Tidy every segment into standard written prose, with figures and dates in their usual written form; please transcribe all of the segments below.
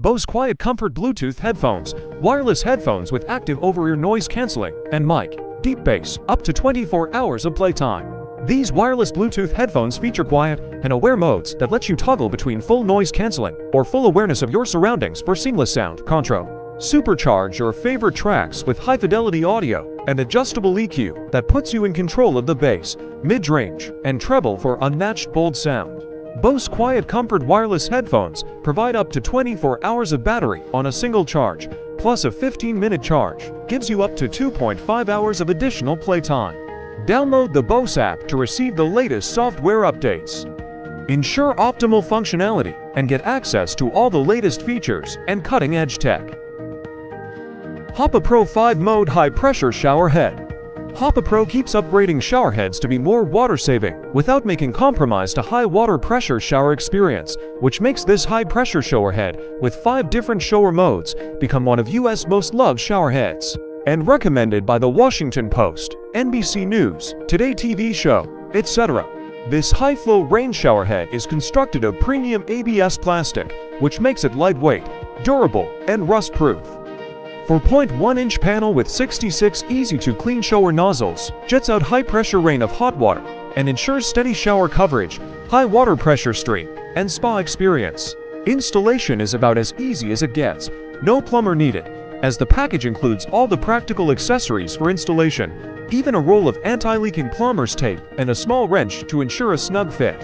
Bose QuietComfort Bluetooth headphones, wireless headphones with active over-ear noise cancelling, and mic, deep bass, up to 24 hours of playtime. These wireless Bluetooth headphones feature quiet and aware modes that let you toggle between full noise cancelling or full awareness of your surroundings for seamless sound control. Supercharge your favorite tracks with high-fidelity audio and adjustable EQ that puts you in control of the bass, mid-range, and treble for unmatched bold sound. Bose QuietComfort wireless headphones provide up to 24 hours of battery on a single charge, plus a 15-minute charge, gives you up to 2.5 hours of additional playtime. Download the Bose app to receive the latest software updates. Ensure optimal functionality and get access to all the latest features and cutting-edge tech. HOPOPRO 5-mode high-pressure shower head. HOPOPRO keeps upgrading shower heads to be more water-saving without making compromise to high water pressure shower experience, which makes this high-pressure shower head with 5 different shower modes become one of US most loved shower heads, and recommended by The Washington Post, NBC News, Today TV Show, etc. This high-flow rain shower head is constructed of premium ABS plastic, which makes it lightweight, durable, and rust-proof. 4.1-inch panel with 66 easy-to-clean shower nozzles jets out high-pressure rain of hot water and ensures steady shower coverage, high water pressure stream, and spa experience. Installation is about as easy as it gets, no plumber needed, as the package includes all the practical accessories for installation, even a roll of anti-leaking plumber's tape and a small wrench to ensure a snug fit.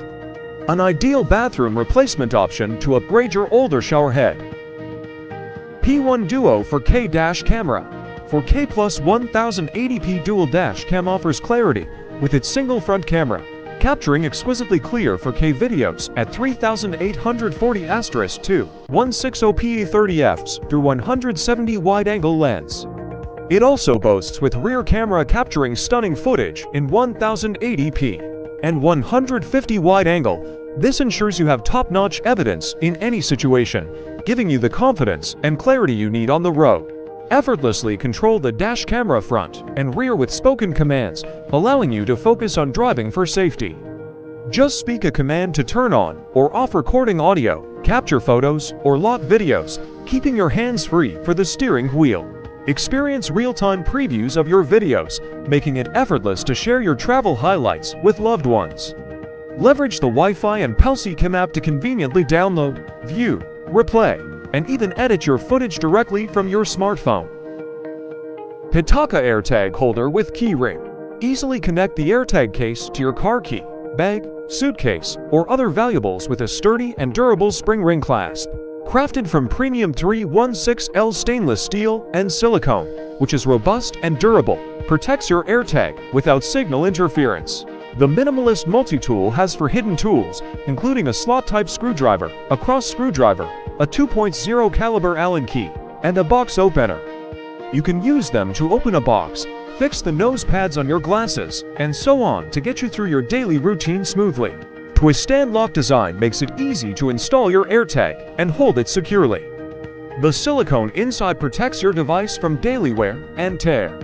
An ideal bathroom replacement option to upgrade your older shower head. P1 Duo 4K dash camera. 4K plus 1080p dual dash cam offers clarity with its single front camera, capturing exquisitely clear 4K videos at 3840*2 160p 30fps through 170 wide-angle lens. It also boasts with rear camera capturing stunning footage in 1080p and 150 wide-angle. This ensures you have top-notch evidence in any situation, giving you the confidence and clarity you need on the road. Effortlessly control the dash camera front and rear with spoken commands, allowing you to focus on driving for safety. Just speak a command to turn on or off recording audio, capture photos, or lock videos, keeping your hands free for the steering wheel. Experience real-time previews of your videos, making it effortless to share your travel highlights with loved ones. Leverage the Wi-Fi and PelsiCam app to conveniently download, view, replay, and even edit your footage directly from your smartphone. Pitaka AirTag holder with keyring. Easily connect the AirTag case to your car key, bag, suitcase, or other valuables with a sturdy and durable spring ring clasp. Crafted from premium 316L stainless steel and silicone, which is robust and durable, protects your AirTag without signal interference. The minimalist multi-tool has for hidden tools, including a slot-type screwdriver, a cross screwdriver, a 2.0 caliber Allen key, and a box opener. You can use them to open a box, fix the nose pads on your glasses, and so on to get you through your daily routine smoothly. Twist and lock design makes it easy to install your AirTag and hold it securely. The silicone inside protects your device from daily wear and tear.